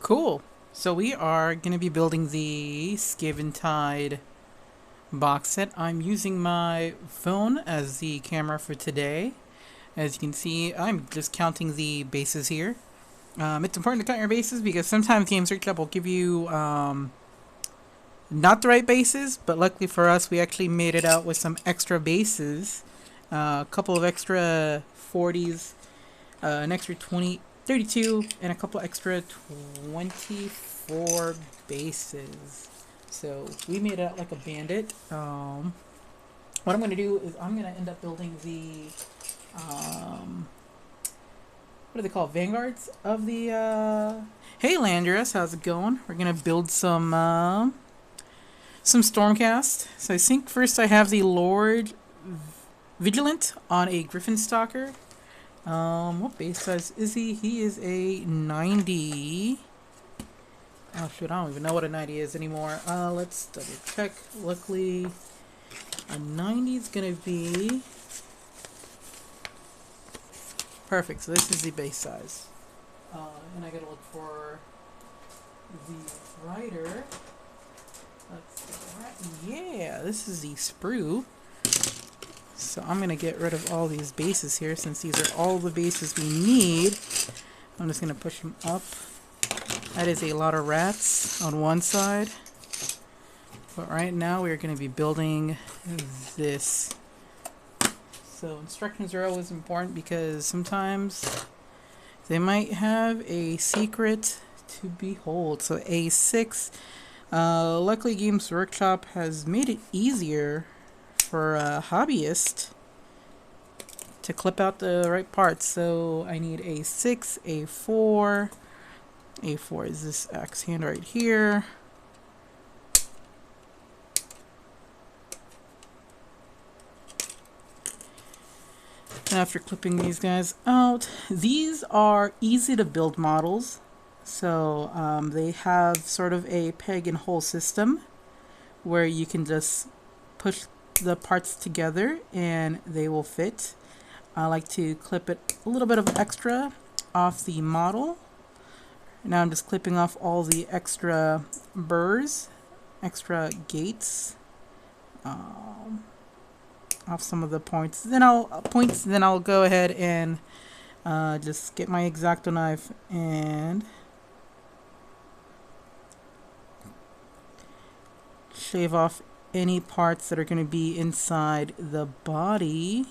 Cool. So we are going to be building the Skavantide box set. I'm using my phone as the camera for today. As you can see, I'm just counting the bases here. It's important to count your bases because sometimes Games Workshop will give you not the right bases, but luckily for us, we actually made it out with some extra bases. A couple of extra 40s, an extra 20, 32, and a couple extra 24 bases. So we made it out like a bandit. What I'm going to do is I'm going to end up building the, what do they call it? Vanguards of the, hey Landress, how's it going? We're going to build some Stormcast. So I think first I have the Lord Vigilant on a Griffin Stalker. What base size is he? He is a 90. Oh shoot, I don't even know what a 90 is anymore. Let's double check. Luckily, a 90 is gonna be perfect. So this is the base size. And I gotta look for the rider. Let's go right. Yeah, this is the sprue. So I'm going to get rid of all these bases here since these are all the bases we need. I'm just going to push them up. That is a lot of rats on one side. But right now we're going to be building this. So instructions are always important because sometimes they might have a secret to behold. So A6. Luckily Games Workshop has made it easier for a hobbyist to clip out the right parts. So I need A6, A4. A4 is this axe hand right here. And after clipping these guys out, these are easy to build models. So they have sort of a peg and hole system where you can just push the parts together and they will fit. I like to clip it a little bit of extra off the model. Now I'm just clipping off all the extra burrs, extra gates, off some of the points. Then I'll go ahead and just get my X-Acto knife and shave off any parts that are going to be inside the body.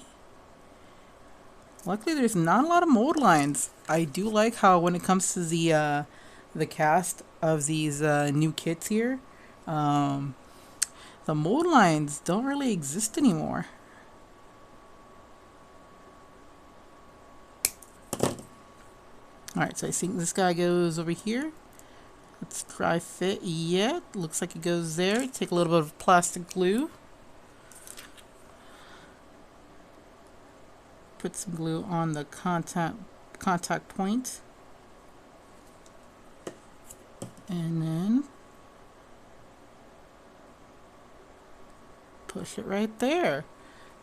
Luckily there's not a lot of mold lines. I do like how when it comes to the cast of these new kits here, the mold lines don't really exist anymore. Alright, so I think this guy goes over here. Let's try fit. Yeah, looks like it goes there. Take a little bit of plastic glue. Put some glue on the contact point. And then push it right there.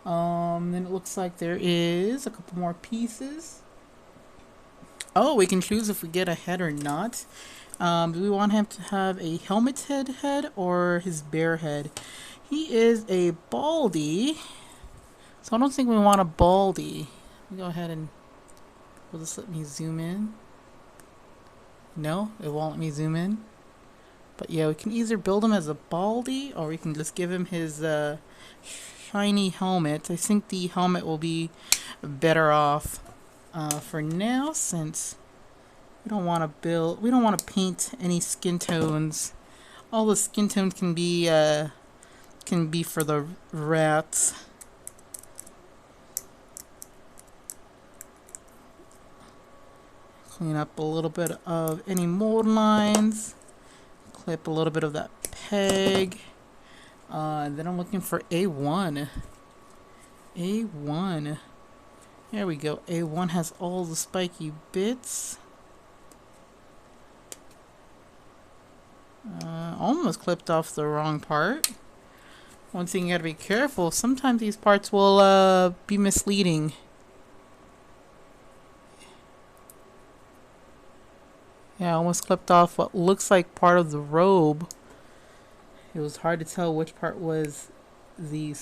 Then it looks like there is a couple more pieces. Oh, we can choose if we get a head or not. Do we want him to have a helmeted head or his bare head? He is a baldy, so I don't think we want a baldy. Let me go ahead and will this let me zoom in? No, it won't let me zoom in. But yeah, we can either build him as a baldy or we can just give him his shiny helmet. I think the helmet will be better off for now since we don't want to paint any skin tones. All the skin tones can be for the rats. Clean up a little bit of any mold lines. Clip a little bit of that peg. Then I'm looking for A1. A1. There we go. A1 has all the spiky bits. Almost clipped off the wrong part. One thing you gotta be careful, sometimes these parts will be misleading. Yeah, I almost clipped off what looks like part of the robe. It was hard to tell which part was the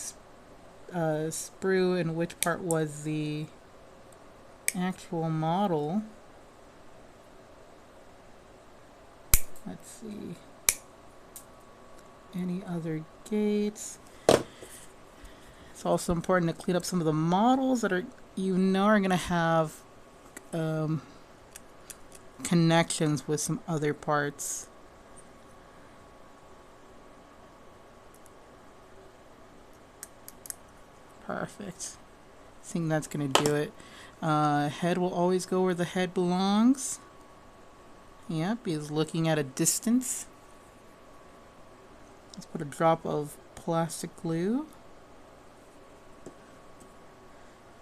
sprue and which part was the actual model. Let's see. Any other gates? It's also important to clean up some of the models that are are going to have connections with some other parts. Perfect. I think that's going to do it. Head will always go where the head belongs. Yep, he's looking at a distance. Let's put a drop of plastic glue.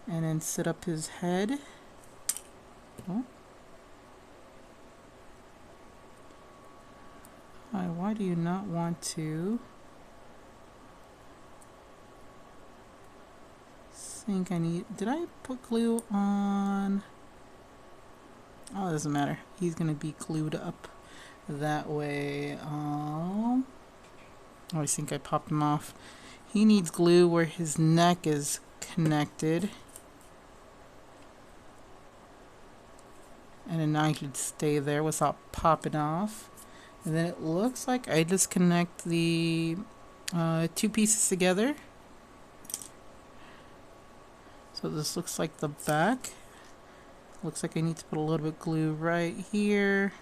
And then set up his head. Oh. Why do you not want to? Think I need. Did I put glue on? Oh, it doesn't matter. He's gonna be glued up that way. Oh, I think I popped him off. He needs glue where his neck is connected. And then I should stay there without popping off. And then it looks like I disconnect the two pieces together. So this looks like the back. Looks like I need to put a little bit of glue right here.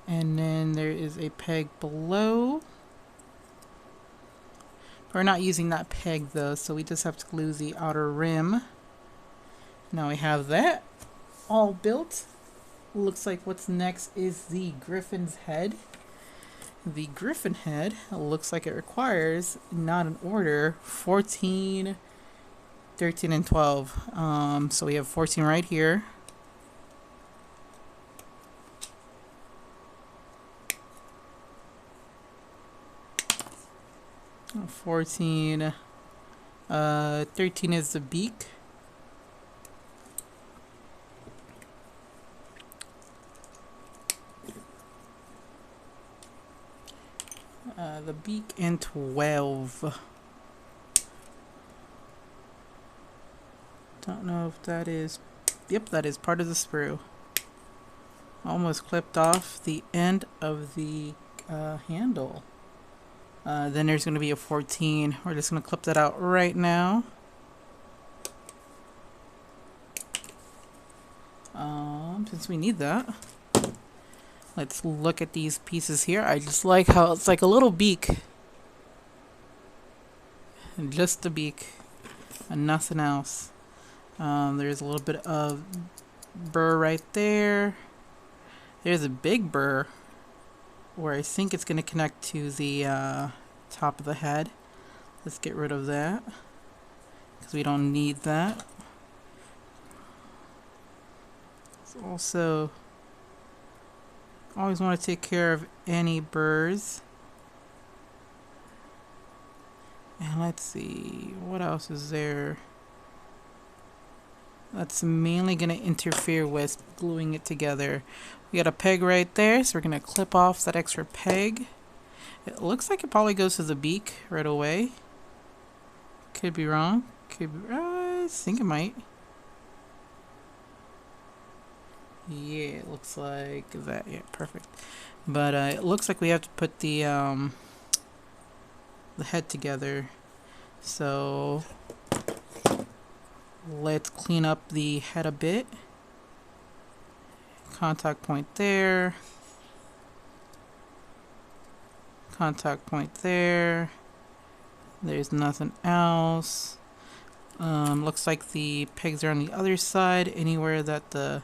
And then there is a peg below. We're not using that peg though, so we just have to glue the outer rim. Now we have that all built. Looks like what's next is the griffin's head. The griffin head looks like it requires, not in order, 14, 13, and 12. So we have 14 right here. Oh, 14. 13 is the beak. The beak and 12. Don't know if that is. Yep, that is part of the sprue. Almost clipped off the end of the handle. Then there's going to be a 14. We're just going to clip that out right now. Since we need that. Let's look at these pieces here. I just like how it's like a little beak. And just a beak. And nothing else. There's a little bit of burr right there. There's a big burr where I think it's going to connect to the top of the head. Let's get rid of that because we don't need that. It's also always want to take care of any burrs. And let's see, what else is there? That's mainly going to interfere with gluing it together. We got a peg right there, so we're going to clip off that extra peg. It looks like it probably goes to the beak right away. Could be wrong. I think it might. Yeah, it looks like that. Yeah, perfect. But it looks like we have to put the head together. So let's clean up the head a bit. Contact point there. Contact point there. There's nothing else. Looks like the pegs are on the other side. Anywhere that the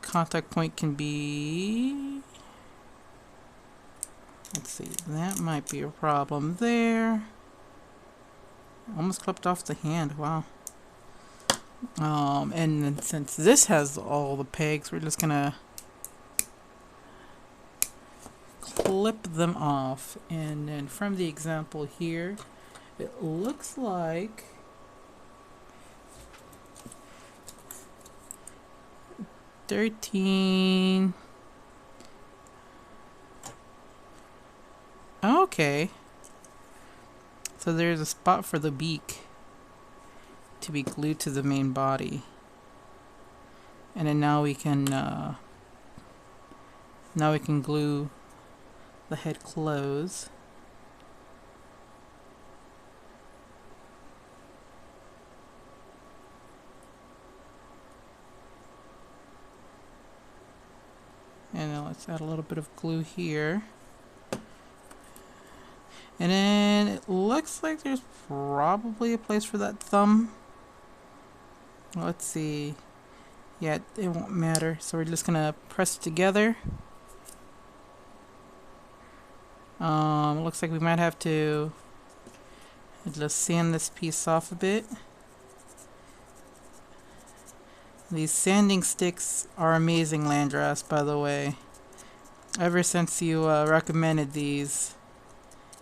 contact point can be. Let's see, that might be a problem there. Almost clipped off the hand, wow. And then since this has all the pegs, we're just gonna clip them off. And then from the example here, it looks like 13. Okay. So there's a spot for the beak to be glued to the main body. And then now we can glue the head closed. And then let's add a little bit of glue here. And then it looks like there's probably a place for that thumb. Let's see. Yeah, it won't matter. So we're just gonna press it together. Looks like we might have to just sand this piece off a bit. These sanding sticks are amazing, Landras, by the way. Ever since you recommended these,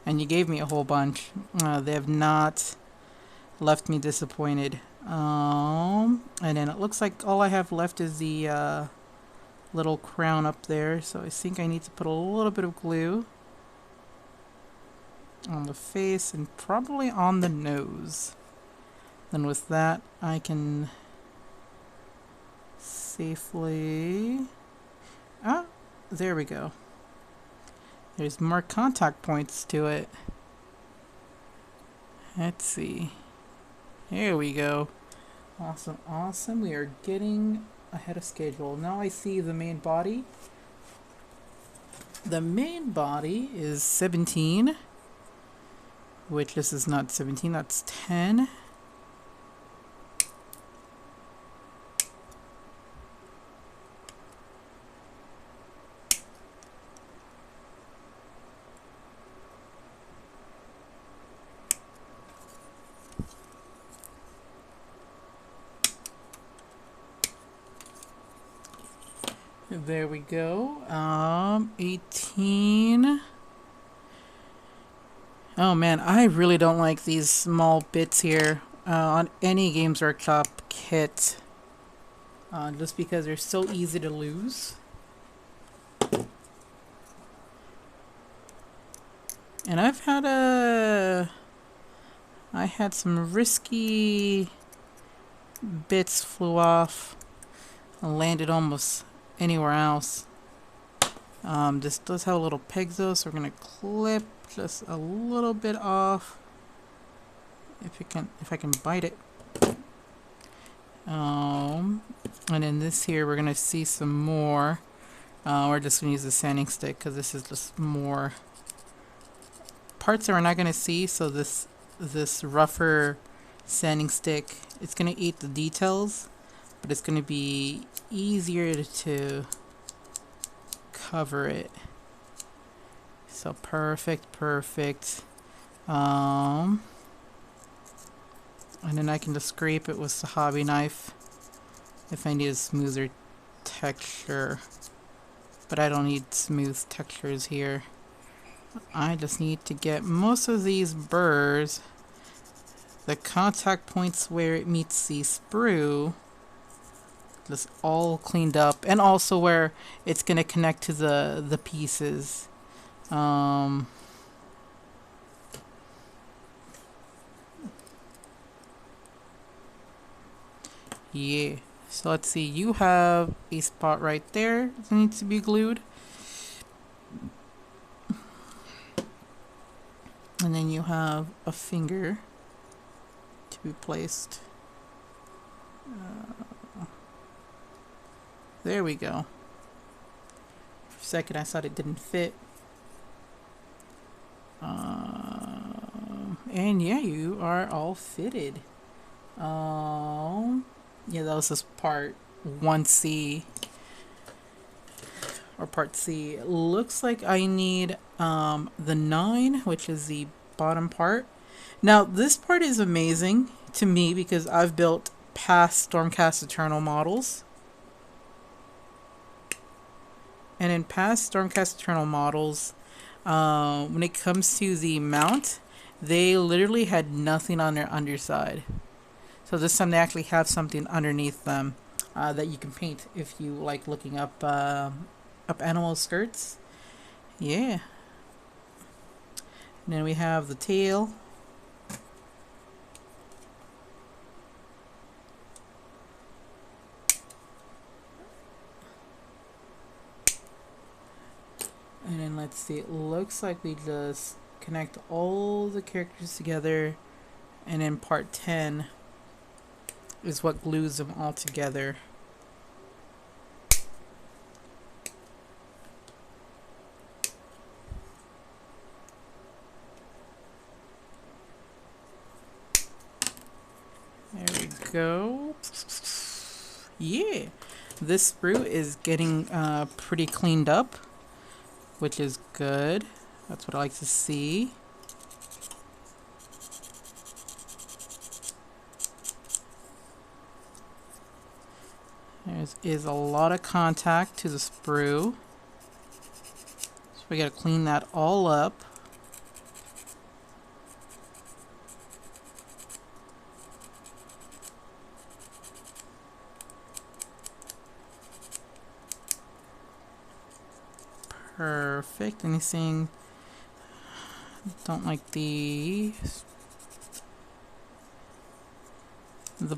and you gave me a whole bunch, they have not left me disappointed. And then it looks like all I have left is the little crown up there, so I think I need to put a little bit of glue on the face and probably on the nose. Then with that, I can safely... Ah, there we go. There's more contact points to it. Let's see. Here we go. Awesome, awesome. We are getting ahead of schedule. Now I see the main body. The main body is 17, which this is not 17, that's 10. There we go. 18. Oh man, I really don't like these small bits here on any Games Workshop kit, just because they're so easy to lose. And I had some risky bits flew off and landed almost anywhere else. This does have a little peg though, so we're gonna clip just a little bit off. If I can bite it. And in this here, we're gonna see some more. We're just gonna use the sanding stick because this is just more parts that we're not gonna see. So this rougher sanding stick, it's gonna eat the details, but it's gonna be easier to cover it. So perfect. And then I can just scrape it with the hobby knife if I need a smoother texture, but I don't need smooth textures here. I just need to get most of these burrs, the contact points where it meets the sprue, just all cleaned up, and also where it's going to connect to the pieces. Yeah, so let's see, you have a spot right there that needs to be glued, and then you have a finger to be placed. There we go. For a second I thought it didn't fit. And yeah, you are all fitted. Yeah, that was just part 1C. Or part C. It looks like I need the 9, which is the bottom part. Now, this part is amazing to me because I've built past Stormcast Eternal models. And in past Stormcast Eternal models, when it comes to the mount, they literally had nothing on their underside. So this time they actually have something underneath them. that you can paint if you like looking up animal skirts. Yeah. And then we have the tail. And then let's see, it looks like we just connect all the characters together, and then part 10 is what glues them all together. There we go. Yeah, this sprue is getting pretty cleaned up, which is good. That's what I like to see. There is a lot of contact to the sprue, so we gotta clean that all up. Perfect. Anything don't like the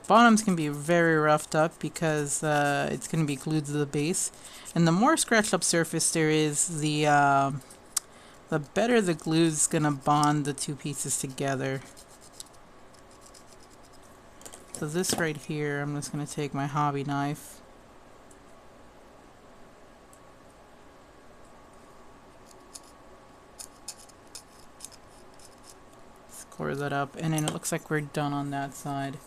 bottoms can be very roughed up because it's going to be glued to the base, and the more scratched up surface there is, the better the glue is going to bond the two pieces together. So this right here, I'm just going to take my hobby knife. Score that up, and then it looks like we're done on that side.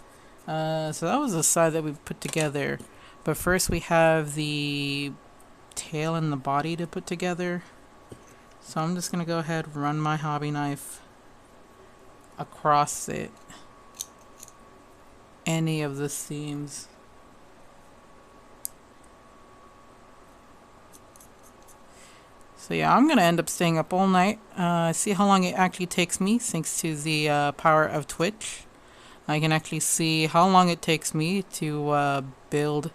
So that was the side that we put together, but first we have the tail and the body to put together. So I'm just gonna go ahead and run my hobby knife across it, any of the seams. So yeah, I'm gonna end up staying up all night, see how long it actually takes me thanks to the power of Twitch. I can actually see how long it takes me to build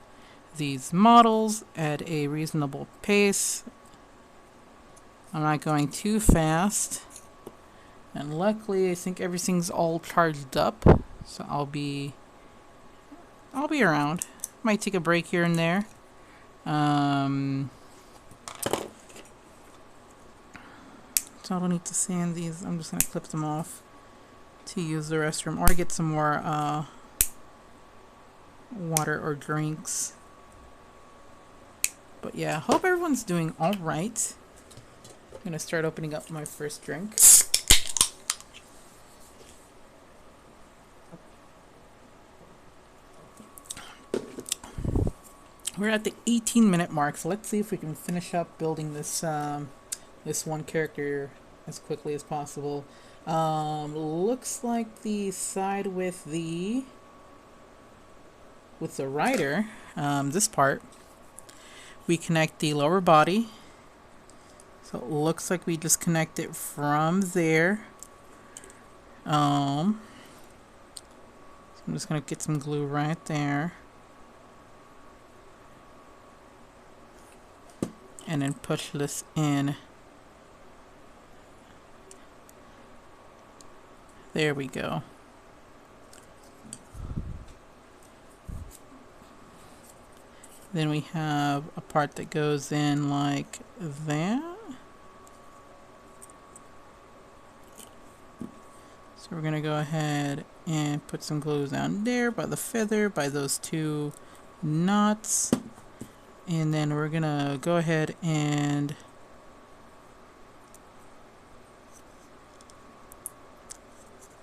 these models at a reasonable pace. I'm not going too fast. And luckily I think everything's all charged up. So I'll be around. Might take a break here and there. So I don't need to sand these. I'm just gonna clip them off to use the restroom or get some more water or drinks. But yeah, hope everyone's doing all right. I'm gonna start opening up my first drink. We're at the 18-minute mark, so let's see if we can finish up building this this one character as quickly as possible. Looks like the side with the rider, this part, we connect the lower body. So it looks like we just connect it from there. So I'm just gonna get some glue right there. And then push this in. There we go. Then we have a part that goes in like that. So we're gonna go ahead and put some glue down there by the feather, by those two knots. And then we're gonna go ahead and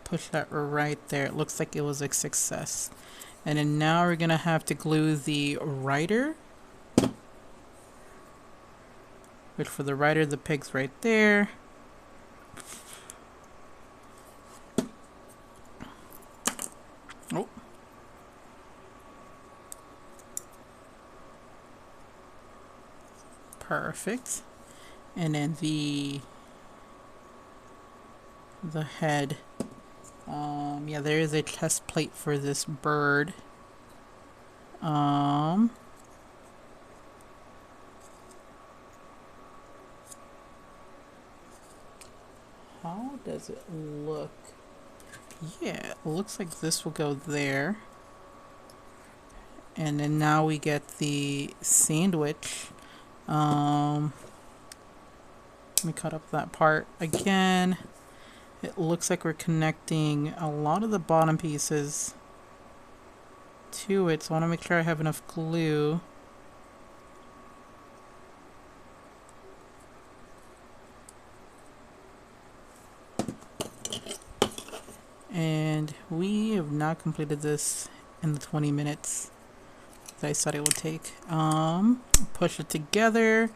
push that right there. It looks like it was a success. And then now we're gonna have to glue the rider. Which for the rider, the pig's right there. Oh. Perfect. And then the head. Yeah, there is a chest plate for this bird. So does it look? Yeah, it looks like this will go there. And then now we get the sandwich. Let me cut up that part again. It looks like we're connecting a lot of the bottom pieces to it, so I want to make sure I have enough glue. And we have not completed this in the 20 minutes that I said it would take. Push it together.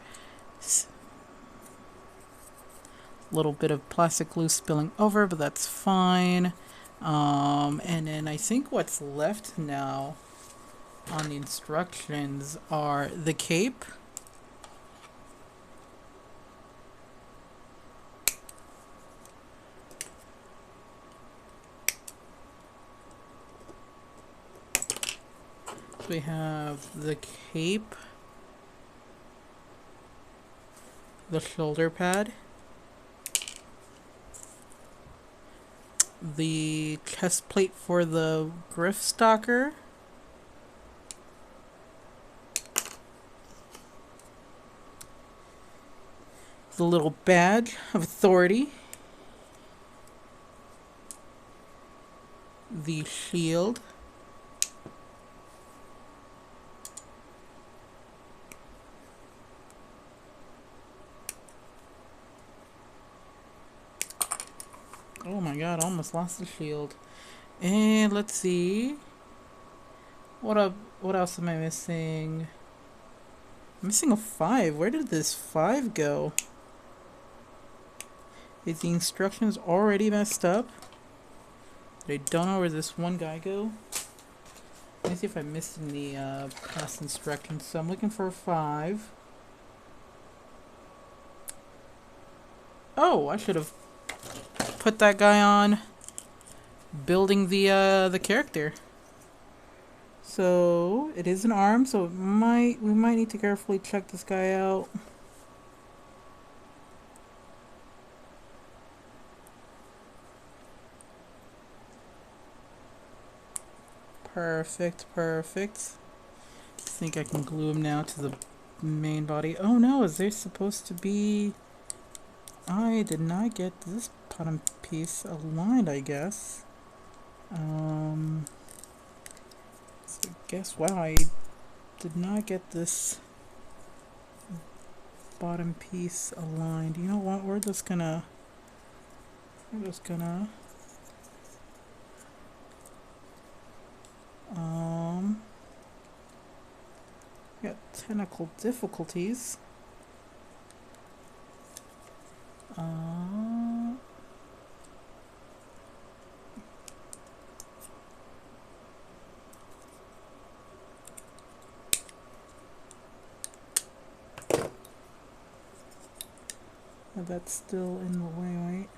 Little bit of plastic glue spilling over, but that's fine. And then I think what's left now on the instructions are the cape. We have the cape, the shoulder pad, the chest plate for the griff stalker, the little badge of authority, the shield, oh my god, I almost lost the shield. And let's see. What else am I missing? I'm missing a 5. Where did this 5 go? Is the instructions already messed up? I don't know where this one guy go. Let me see if I missed in the past instructions. So I'm looking for a 5. Oh, I should have put that guy on building the character. So it is an arm, so we might need to carefully check this guy out. Perfect. I think I can glue him now to the main body. Oh no, is there supposed to be... I did not get this bottom piece aligned, I guess. So guess wow, I did not get this bottom piece aligned. You know what? We're just gonna got technical difficulties. That's still in the way, right?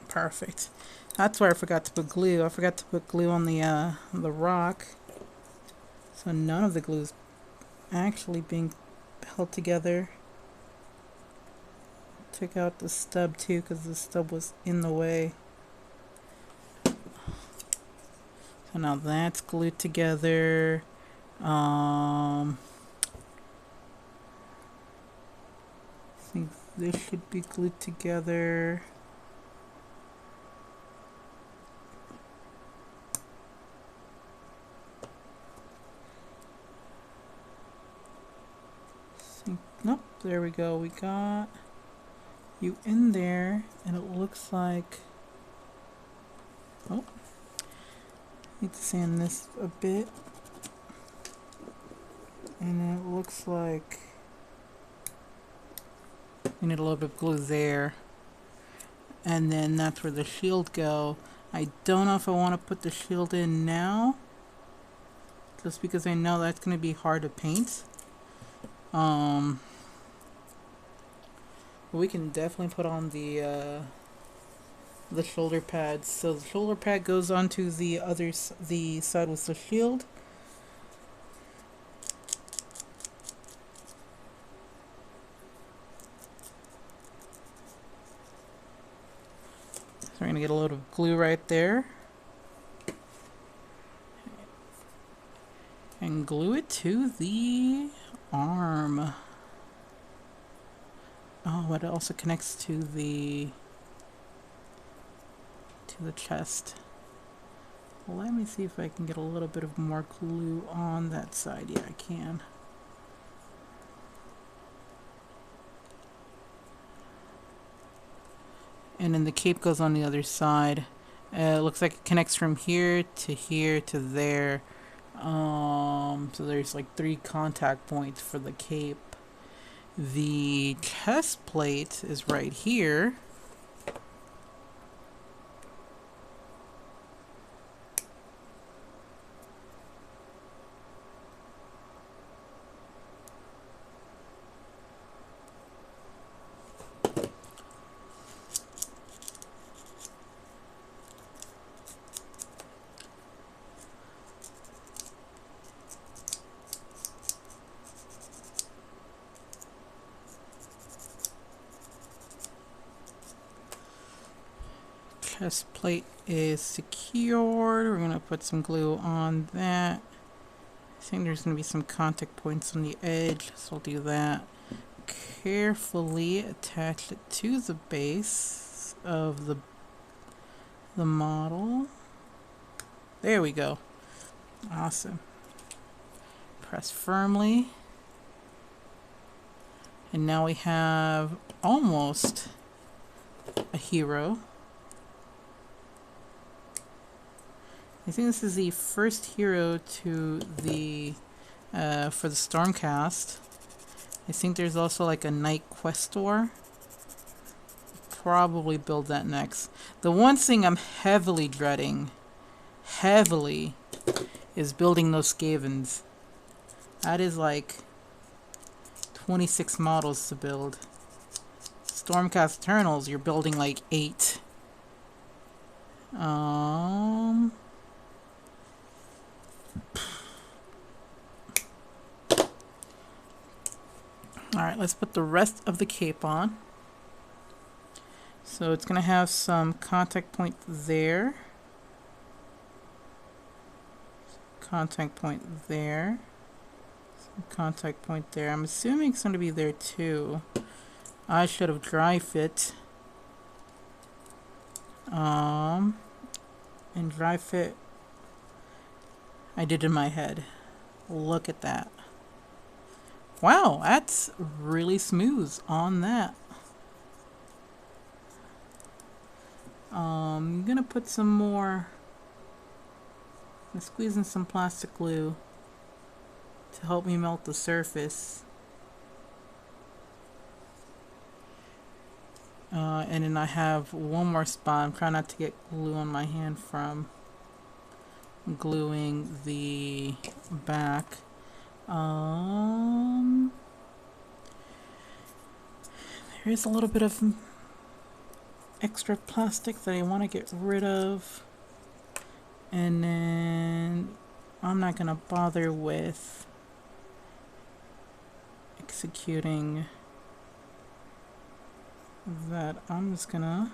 Perfect. That's where I forgot to put glue. I forgot to put glue on the rock. So none of the glue is actually being held together. Took out the stub too because the stub was in the way. So now that's glued together. I think this should be glued together. Nope, there we go. We got you in there, and it looks like... Oh, need to sand this a bit. And then it looks like we need a little bit of glue there. And then that's where the shield go. I don't know if I want to put the shield in now, just because I know that's going to be hard to paint. We can definitely put on the shoulder pads. So the shoulder pad goes onto the side with the shield. So we're going to get a load of glue right there. And glue it to the arm. Oh, it also connects to the chest. Let me see if I can get a little bit of more glue on that side. Yeah, I can. And then the cape goes on the other side. It looks like it connects from here to there. So there's like 3 contact points for the cape. The chest plate is right here. Chest plate is secured. We're going to put some glue on that. I think there's going to be some contact points on the edge, so I'll do that. Carefully attach it to the base of the model. There we go. Awesome. Press firmly. And now we have almost a hero. I think this is the first hero to the for the Stormcast. I think there's also like a Knight Questor. Probably build that next. The one thing I'm heavily dreading, is building those Skavans. That is like 26 models to build. Stormcast Eternals, you're building like 8. Alright, let's put the rest of the cape on. So it's going to have some contact point there. Contact point there. Some contact point there. I'm assuming it's going to be there too. I should have dry fit. And dry fit I did in my head. Look at that. Wow, that's really smooth on that. I'm gonna put some more. I'm squeezing some plastic glue to help me melt the surface. And then I have one more spot. I'm trying not to get glue on my hand from gluing the back. There is a little bit of extra plastic that I want to get rid of, and then I'm not gonna bother with executing that. I'm just gonna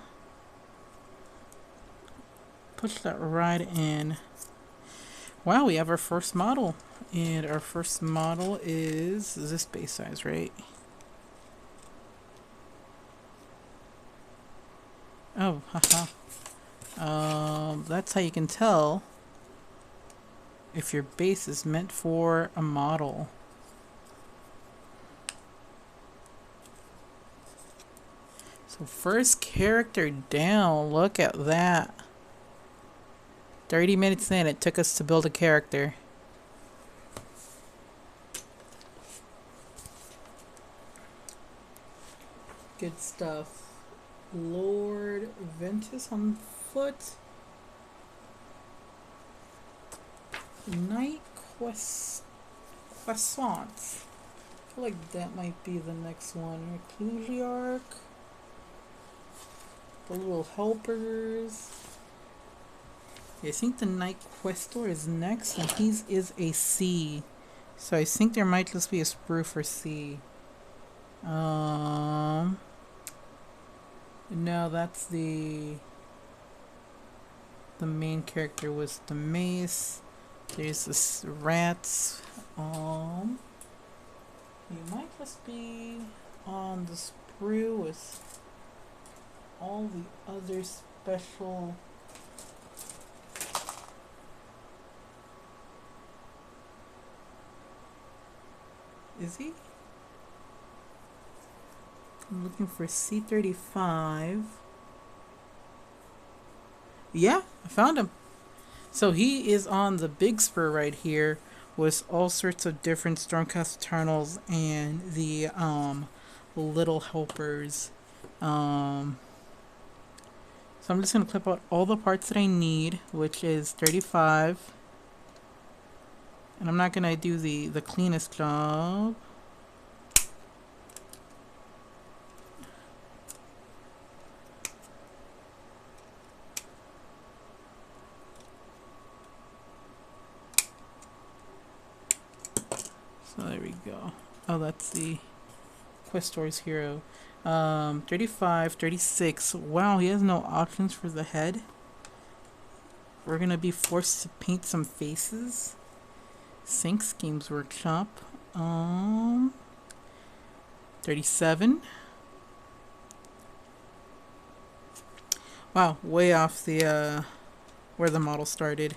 push that right in. Wow, we have our first model. And our first model is this base size, right? Oh, haha. That's how you can tell if your base is meant for a model. So first character down. Look at that. 30 minutes in, it took us to build a character. Good stuff. Lord Ventus on foot. Knight Croissant. I feel like that might be the next one. Ecclesiarch. The little helpers. I think the Knight Questor is next, and he is a C. So I think there might just be a sprue for C. No, that's the the main character was the mace. There's this rats. You might just be on the sprue with all the other special. Is he? I'm looking for C35. Yeah, I found him. So he is on the big spur right here with all sorts of different Stormcast Eternals and the little helpers. So I'm just going to clip out all the parts that I need, which is 35. And I'm not going to do the cleanest job. So there we go. Oh, that's the Questor's hero. 35, 36. Wow, he has no options for the head. We're gonna be forced to paint some faces. Sync Schemes Workshop. 37. Wow, way off the where the model started.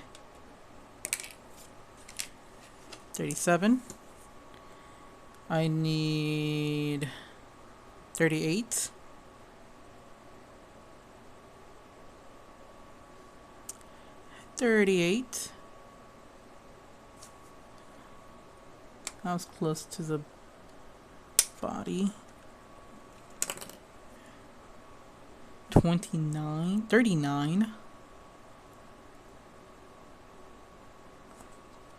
37. I need 38. 38. That was close to the body. 29. 39.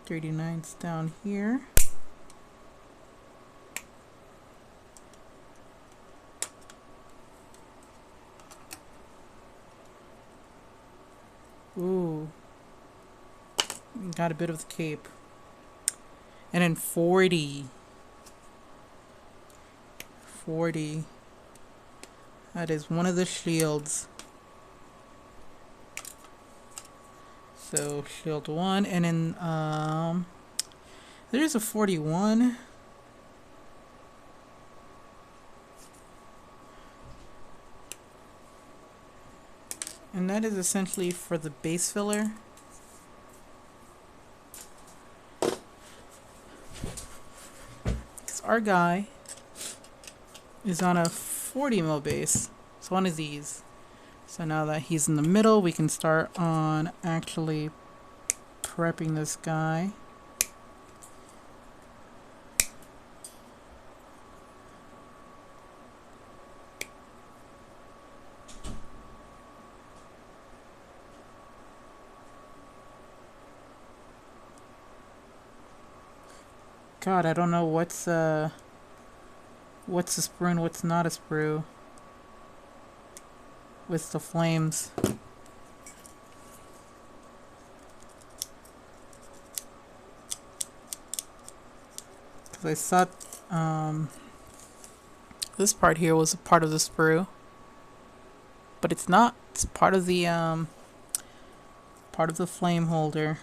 39's down here. Ooh. Got a bit of the cape. And then 40. 40. That is one of the shields. So shield 1, and then there's a 41. And that is essentially for the base filler. Because our guy is on a 40 mil base. It's one of these. So now that he's in the middle, we can start on actually prepping this guy. God, I don't know what's a sprue and what's not a sprue with the flames. Because I thought this part here was a part of the sprue, but it's not. It's part of the flame holder.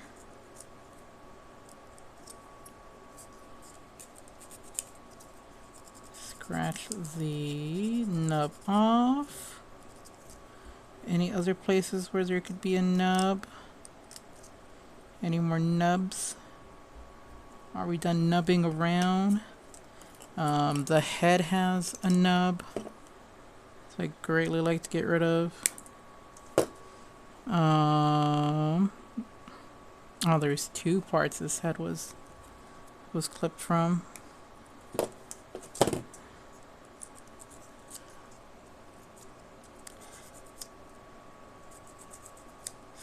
Scratch the nub off. Any other places where there could be a nub? Any more nubs? Are we done nubbing around? The head has a nub, so I greatly like to get rid of. Oh, there's two parts this head was clipped from.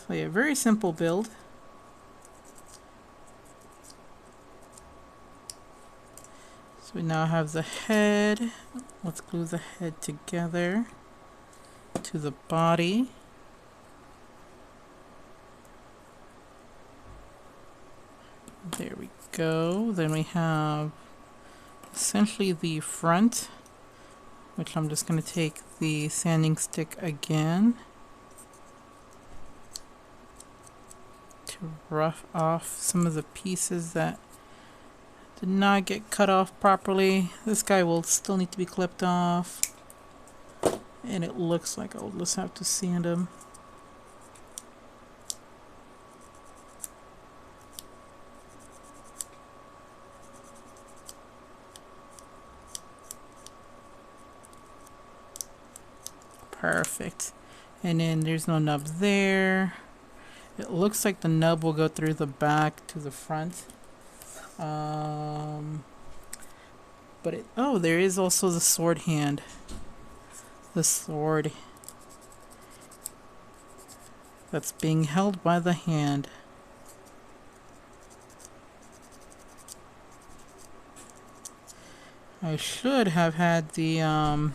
So yeah, very simple build. So we now have the head. Let's glue the head together to the body. There we go. Then we have essentially the front, which I'm just going to take the sanding stick again. to rough off some of the pieces that did not get cut off properly. This guy will still need to be clipped off. And it looks like I'll just have to sand him. Perfect. And then there's no nub there. It looks like the nub will go through the back to the front. But oh, there is also the sword hand. The sword that's being held by the hand. I should have had the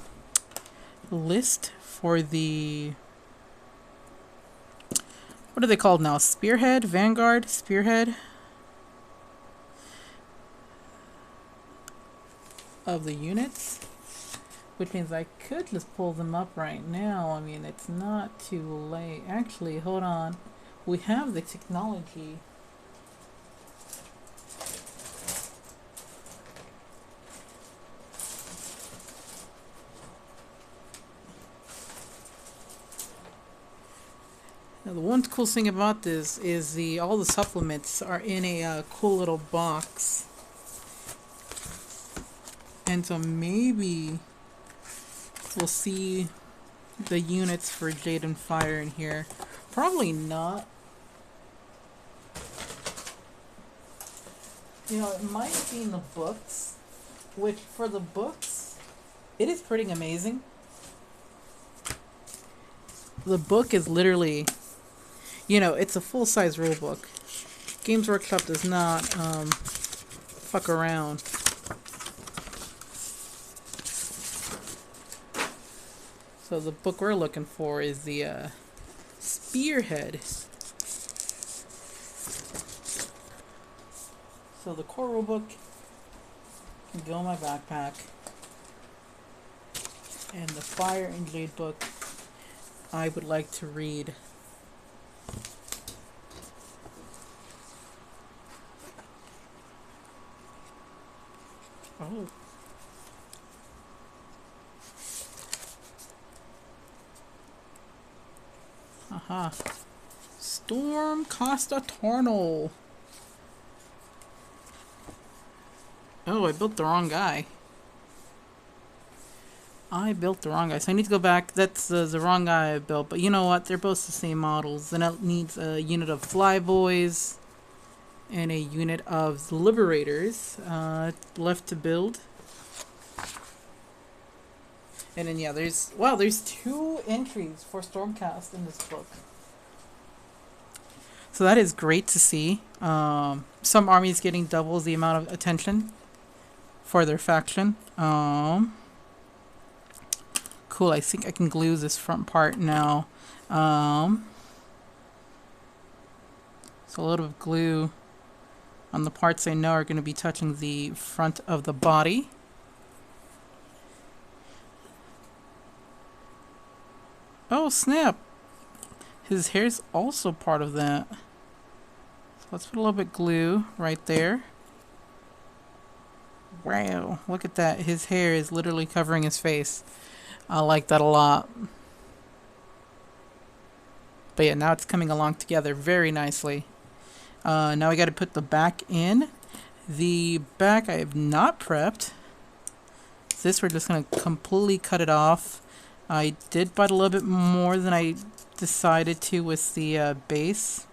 list for the, what are they called now? Spearhead? Vanguard? Spearhead? Of the units. Which means I could just pull them up right now. I mean, it's not too late. Actually, hold on. We have the technology. Now, the one cool thing about this is all the supplements are in a cool little box. And so maybe we'll see the units for Jade and Fire in here. Probably not. You know, it might be in the books, which for the books, it is pretty amazing. The book is literally, you know, it's a full-size rule book. Games Workshop does not fuck around. So the book we're looking for is the Spearhead. So the core rulebook can go in my backpack. And the Fire and Jade book I would like to read. Oh. Aha. Storm Costa Tornal. Oh, I built the wrong guy. I built the wrong guy, so I need to go back. That's the wrong guy I built, but you know what? They're both the same models. Then it needs a unit of Flyboys and a unit of Liberators left to build. And then yeah, there's 2 entries for Stormcast in this book. So that is great to see. Some armies getting doubles the amount of attention for their faction. Cool, I think I can glue this front part now. So a little bit of glue on the parts I know are going to be touching the front of the body. Oh snap! His hair's also part of that. So let's put a little bit of glue right there. Wow, look at that. His hair is literally covering his face. I like that a lot. But yeah, now it's coming along together very nicely. Now we got to put the back in. The back I have not prepped. This we're just going to completely cut it off. I did bite a little bit more than I decided to with the base.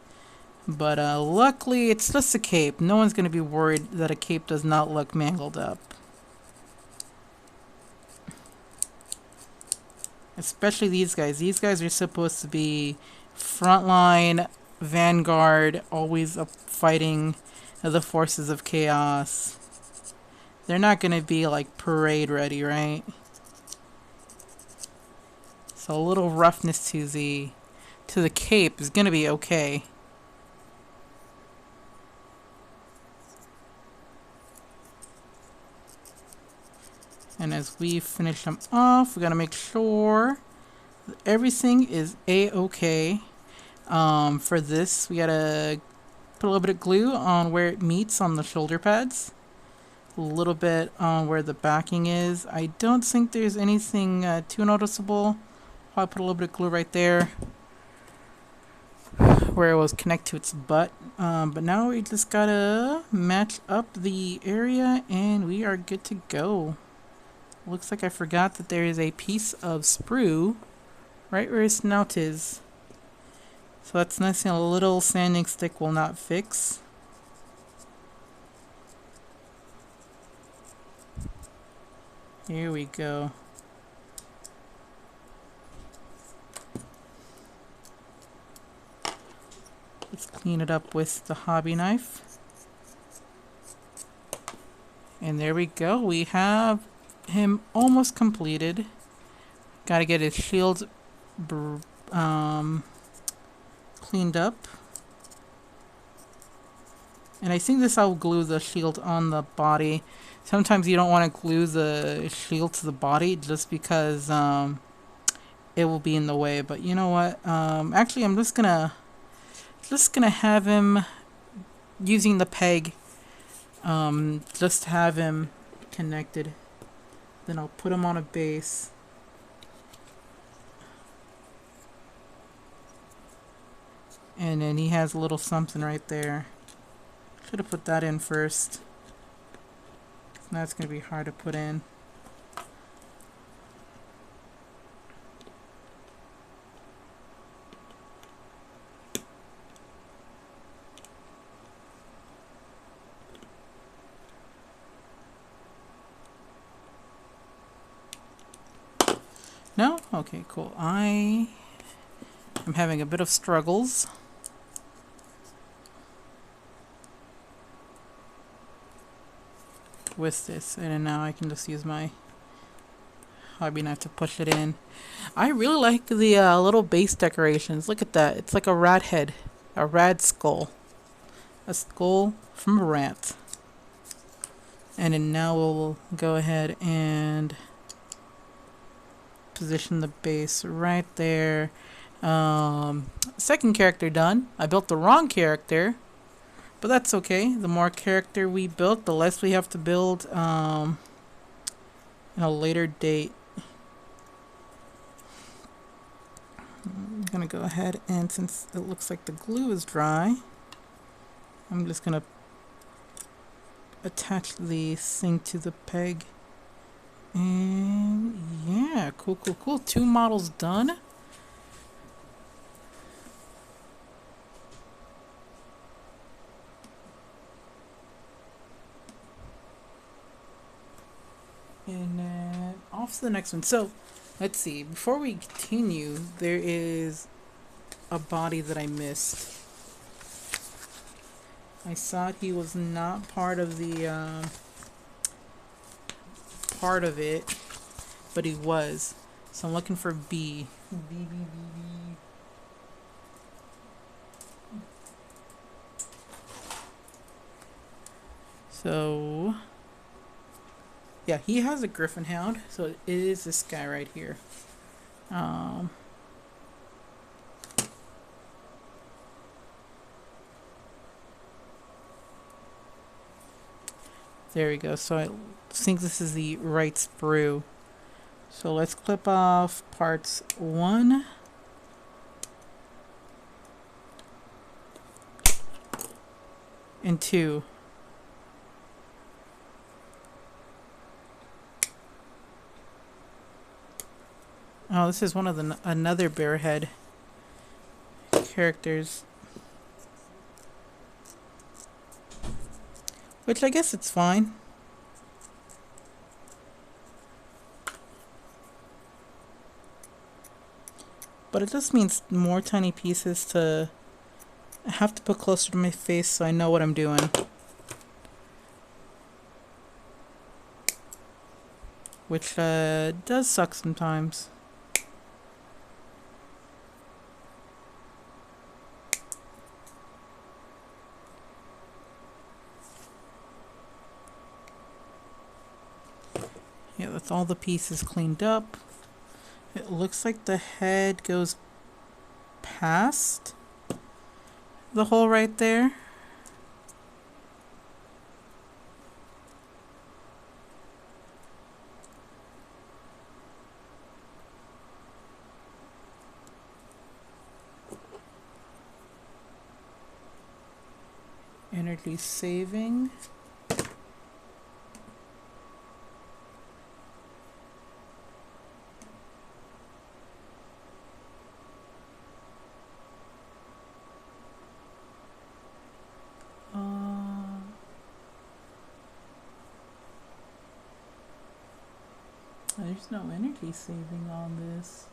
But luckily it's just a cape. No one's going to be worried that a cape does not look mangled up. Especially these guys. These guys are supposed to be frontline, vanguard, always fighting the forces of chaos. They're not going to be like parade ready, right? So a little roughness to the cape is going to be okay. And as we finish them off, we got to make sure that everything is a-okay. For this, we got to put a little bit of glue on where it meets on the shoulder pads. A little bit on where the backing is. I don't think there's anything too noticeable. I'll put a little bit of glue right there where it was connect to its butt. But now we just gotta match up the area and we are good to go. Looks like I forgot that there is a piece of sprue right where his snout is. So that's nothing a little sanding stick will not fix. Here we go. Let's clean it up with the hobby knife. And there we go. We have him almost completed. Gotta get his shield cleaned up. And I think this I'll glue the shield on the body. Sometimes you don't want to glue the shield to the body just because it will be in the way. But you know what? Actually, I'm just gonna have him using the peg. Just have him connected. Then I'll put him on a base. And then he has a little something right there. Should have put that in first. That's going to be hard to put in. No? Okay, cool. I am having a bit of struggles. With this, and now I can just use my hobby knife to push it in. I really like the little base decorations. Look at that. It's like a rat head, a rat skull, a skull from a rat. And then now we'll go ahead and position the base right there. Second character done. I built the wrong character. But that's okay. The more character we build, the less we have to build in a later date. I'm going to go ahead and, since it looks like the glue is dry, I'm just going to attach the thing to the peg. And yeah, cool, cool, cool. 2 models done. And then off to the next one. So, let's see. Before we continue, there is a body that I missed. I thought he was not part of the part of it, but he was. So I'm looking for B. B, B, B, B. So yeah, he has a griffin hound, so it is this guy right here. There we go. So I think this is the right sprue. So let's clip off parts 1 and 2. Oh, this is one of the another bearhead characters. Which I guess it's fine. But it just means more tiny pieces to have to put closer to my face so I know what I'm doing. Which does suck sometimes. Yeah, with all the pieces cleaned up, it looks like the head goes past the hole right there. Energy saving. There's no energy saving on this.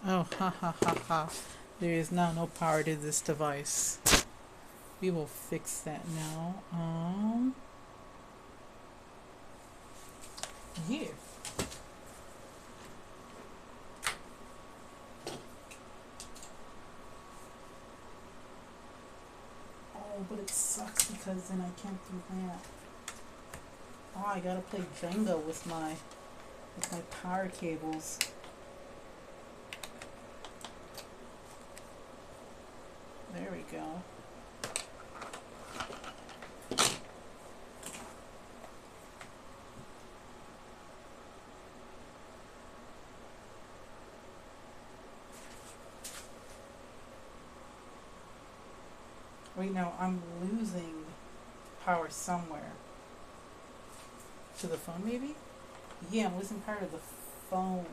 Oh, ha ha ha ha. There is now no power to this device. We will fix that now. Yeah. Oh, but it sucks because then I can't do that. Oh, I gotta play Jenga with my power cables. There we go. Wait, no, I'm losing power somewhere. To the phone, maybe? Yeah, I'm losing power to the phone.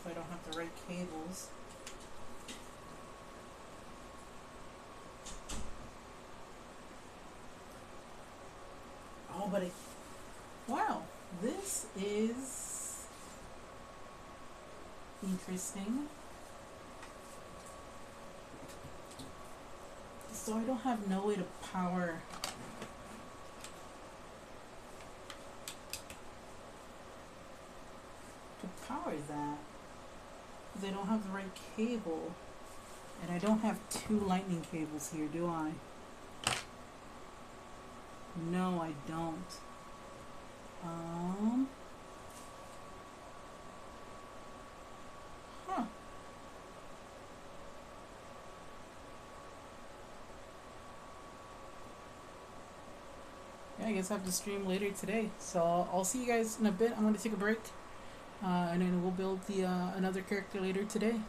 If I don't have the right cables. Oh, but it... Wow, this is interesting. So I don't have no way to power that because I don't have the right cable, and I don't have two lightning cables here, do I? No, I don't. Huh. Yeah, I guess I have to stream later today. So I'll see you guys in a bit. I'm going to take a break. And then we'll build the another character later today.